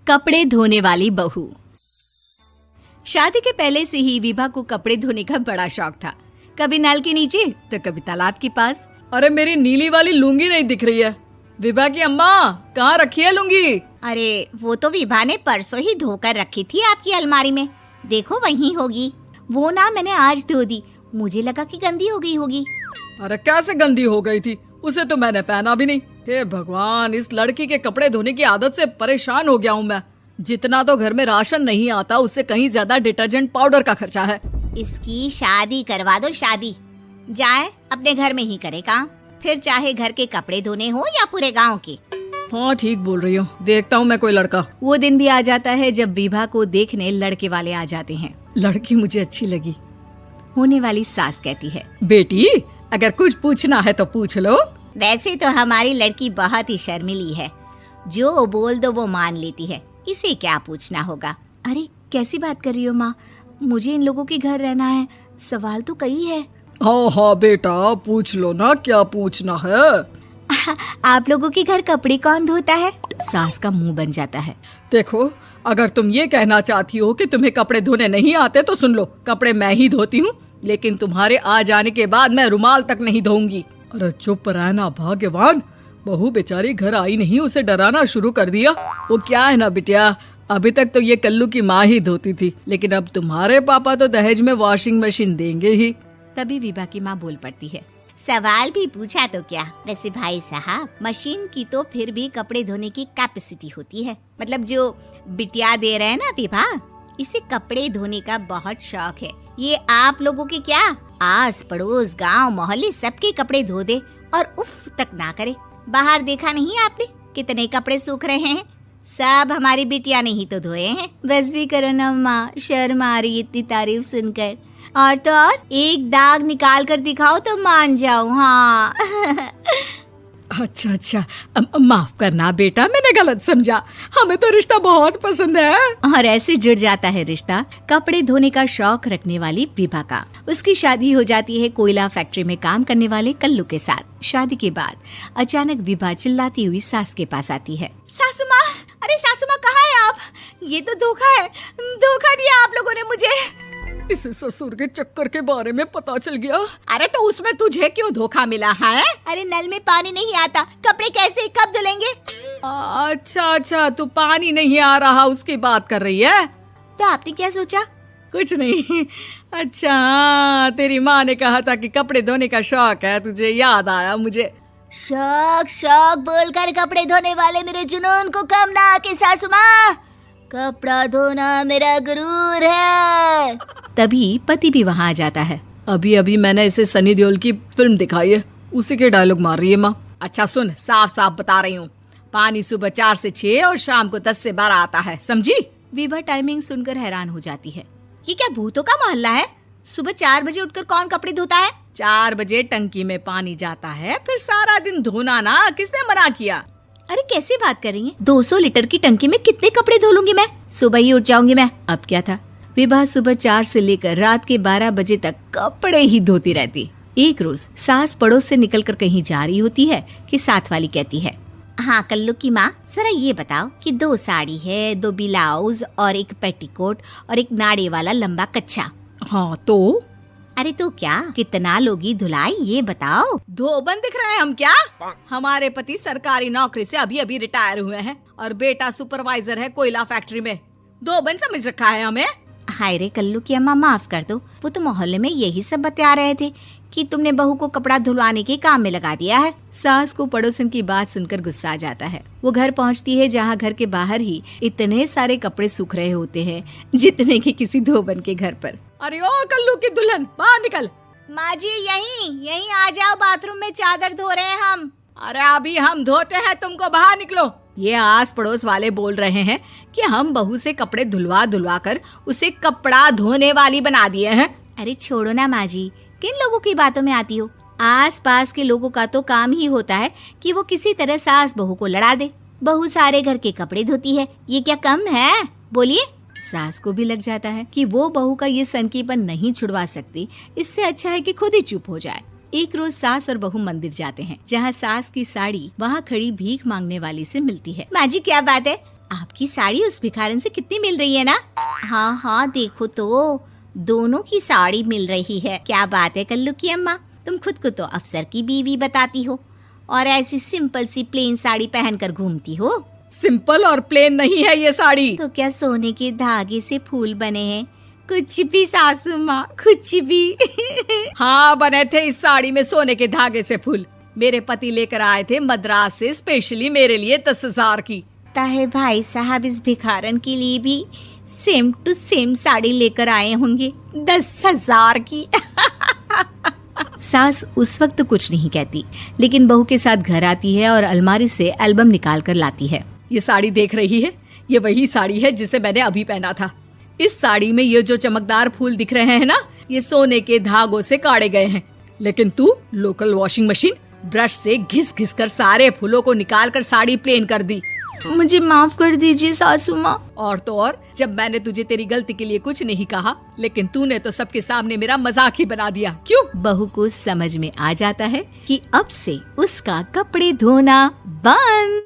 कपड़े धोने वाली बहू। शादी के पहले से ही विभा को कपड़े धोने का बड़ा शौक था। कभी नल के नीचे तो कभी तालाब के पास। अरे मेरी नीली वाली लुंगी नहीं दिख रही है। विभा की अम्मा, कहाँ रखी है लुंगी? अरे वो तो विभा ने परसों ही धोकर रखी थी आपकी अलमारी में, देखो वहीं होगी। वो ना मैंने आज धो दी, मुझे लगा कि गंदी हो गई होगी। अरे कैसे गंदी हो गई थी? उसे तो मैंने पहना भी नहीं। हे भगवान, इस लड़की के कपड़े धोने की आदत से परेशान हो गया हूँ मैं। जितना तो घर में राशन नहीं आता, उससे कहीं ज्यादा डिटर्जेंट पाउडर का खर्चा है। इसकी शादी करवा दो, शादी जाए अपने घर में ही करे काम, फिर चाहे घर के कपड़े धोने हो या पूरे गांव के। हाँ ठीक बोल रही हो, देखता हूँ मैं कोई लड़का। वो दिन भी आ जाता है जब विभा को देखने लड़के वाले आ जाते हैं। लड़की मुझे अच्छी लगी। होने वाली सास कहती है, बेटी अगर कुछ पूछना है तो पूछ लो। वैसे तो हमारी लड़की बहुत ही शर्मीली है, जो बोल दो वो मान लेती है, इसे क्या पूछना होगा। अरे कैसी बात कर रही हो माँ, मुझे इन लोगों के घर रहना है, सवाल तो कई है। हाँ हाँ बेटा, पूछ लो ना, क्या पूछना है। आप लोगों के घर कपड़े कौन धोता है? सास का मुंह बन जाता है। देखो, अगर तुम ये कहना चाहती हो कि तुम्हें कपड़े धोने नहीं आते तो सुन लो, कपड़े मैं ही धोती हूँ, लेकिन तुम्हारे आ जाने के बाद मैं रुमाल तक नहीं धोऊंगी। अरे चुप रहना भाग्यवान, बहू बेचारी घर आई नहीं, उसे डराना शुरू कर दिया। वो क्या है ना बिटिया, अभी तक तो ये कल्लू की माँ ही धोती थी, लेकिन अब तुम्हारे पापा तो दहेज में वॉशिंग मशीन देंगे ही। तभी विभा की माँ बोल पड़ती है, सवाल भी पूछा तो क्या। वैसे भाई साहब, मशीन की तो फिर भी कपड़े धोने की कैपेसिटी होती है। मतलब जो बिटिया दे रहे हैं ना विभा, इसे कपड़े धोने का बहुत शौक है। ये आप लोगों के क्या, आस पड़ोस गांव मोहल्ले सबके कपड़े धो दे और उफ तक ना करे। बाहर देखा नहीं आपने कितने कपड़े सूख रहे हैं? सब हमारी बिटिया ने ही तो धोए हैं। बस भी करो ना माँ, शर्म आ रही इतनी तारीफ सुनकर। और तो और एक दाग निकाल कर दिखाओ तो मान जाऊं। हाँ अच्छा, माफ करना बेटा, मैंने गलत समझा। हमें तो रिश्ता बहुत पसंद है। और ऐसे जुड़ जाता है रिश्ता कपड़े धोने का शौक रखने वाली विभा का। उसकी शादी हो जाती है कोयला फैक्ट्री में काम करने वाले कल्लू के साथ। शादी के बाद अचानक विभा चिल्लाती हुई सास के पास आती है। सासू माँ, अरे सासू माँ कहाँ है आप? ये तो धोखा है, धोखा दिया आप लोगों ने मुझे। इसे ससुर के चक्कर के बारे में पता चल गया। अरे तो उसमें तुझे क्यों धोखा मिला है? अरे नल में पानी नहीं आता, कपड़े कैसे कब धुलेंगे? अच्छा, तू पानी नहीं आ रहा उसकी बात कर रही है। तो आपने क्या सोचा? कुछ नहीं। अच्छा, तेरी माँ ने कहा था कि कपड़े धोने का शौक है तुझे, याद आया मुझे। शौक बोलकर कपड़े धोने वाले मेरे जुनून को कम ना आके सासू माँ, कपड़ा धोना मेरा गुरूर है। तभी पति भी वहाँ आ जाता है। अभी मैंने इसे सनी देओल की फिल्म दिखाई है, उसी के डायलॉग मार रही है माँ। अच्छा सुन, साफ बता रही हूँ, पानी सुबह 4 से 6 और शाम को 10 से 12 आता है, समझी? विभा टाइमिंग सुनकर हैरान हो जाती है। ये क्या भूतों का मोहल्ला है? सुबह 4 बजे उठकर कौन कपड़े धोता है? 4 बजे टंकी में पानी जाता है, फिर सारा दिन धोना ना, किसने मना किया? अरे कैसी बात कर रही हैं? 200 लीटर की टंकी में कितने कपड़े धो लूंगी मैं? सुबह ही उठ जाऊंगी मैं। अब क्या था, विभा सुबह 4 से लेकर रात के 12 बजे तक कपड़े ही धोती रहती। एक रोज सास पड़ोस से निकलकर कहीं जा रही होती है कि साथ वाली कहती है, हाँ कल्लू की माँ, जरा ये बताओ कि 2 साड़ी है, 2 ब्लाउज और एक पेटीकोट और एक नाड़े वाला लंबा कच्छा। हाँ तो? अरे तो क्या, कितना लोगी धुलाई ये बताओ। धोबन दिख रहे हैं हम क्या? हमारे पति सरकारी नौकरी से अभी रिटायर हुए हैं और बेटा सुपरवाइजर है कोयला फैक्ट्री में। धोबन समझ रखा है हमें। हाय रे कल्लू की अम्मा, माफ कर दो, वो तो मोहल्ले में यही सब बता रहे थे कि तुमने बहू को कपड़ा धुलवाने के काम में लगा दिया है। सास को पड़ोसन की बात सुनकर गुस्सा आ जाता है। वो घर पहुंचती है जहां घर के बाहर ही इतने सारे कपड़े सूख रहे होते हैं जितने कि किसी धोबन के घर पर। अरे ओ कल्लू की दुल्हन, बाहर निकल। माँ जी यहीं आ जाओ, बाथरूम में चादर धो रहे हैं हम। अरे अभी हम धोते हैं, तुमको बाहर निकलो। ये आस पड़ोस वाले बोल रहे हैं कि हम बहू से कपड़े धुलवा कर उसे कपड़ा धोने वाली बना दिए हैं। अरे छोड़ो ना माँ जी, किन लोगों की बातों में आती हो? आस पास के लोगों का तो काम ही होता है कि वो किसी तरह सास बहू को लड़ा दे। बहू सारे घर के कपड़े धोती है, ये क्या कम है? बोलिए। सास को भी लग जाता है कि वो बहू का ये सनकीपन नहीं छुड़वा सकती, इससे अच्छा है कि खुद ही चुप हो जाए। एक रोज सास और बहू मंदिर जाते हैं, जहाँ सास की साड़ी वहाँ खड़ी भीख मांगने वाली से मिलती है। माँ जी क्या बात है, आपकी साड़ी उस भिखारन से कितनी मिल रही है ना? हाँ हाँ देखो तो, दोनों की साड़ी मिल रही है। क्या बात है कल्लू की अम्मा, तुम खुद को तो अफसर की बीवी बताती हो और ऐसी सिंपल सी प्लेन साड़ी पहनकर घूमती हो। सिंपल और प्लेन नहीं है ये साड़ी। तो क्या सोने के धागे से फूल बने हैं? कुछ भी सासू माँ, कुछ भी। हाँ बने थे इस साड़ी में सोने के धागे से फूल। मेरे पति लेकर आए थे मद्रास से स्पेशली मेरे लिए 10,000 की। ताहे भाई साहब इस भिखारन के लिए भी सेम टू सेम साड़ी लेकर आए होंगे 10,000 की। सास उस वक्त तो कुछ नहीं कहती, लेकिन बहू के साथ घर आती है और अलमारी से एल्बम निकाल कर लाती है। ये साड़ी देख रही है, ये वही साड़ी है जिसे मैंने अभी पहना था। इस साड़ी में ये जो चमकदार फूल दिख रहे हैं ना, ये सोने के धागों से काढ़े गए हैं। लेकिन तू लोकल वॉशिंग मशीन ब्रश से घिस घिस कर सारे फूलों को निकाल कर साड़ी प्लेन कर दी। मुझे माफ कर दीजिए सासू माँ। और तो और, जब मैंने तुझे तेरी गलती के लिए कुछ नहीं कहा, लेकिन तूने तो सबके सामने मेरा मजाक ही बना दिया। क्यों? बहू को समझ में आ जाता है कि अब से उसका कपड़े धोना बंद।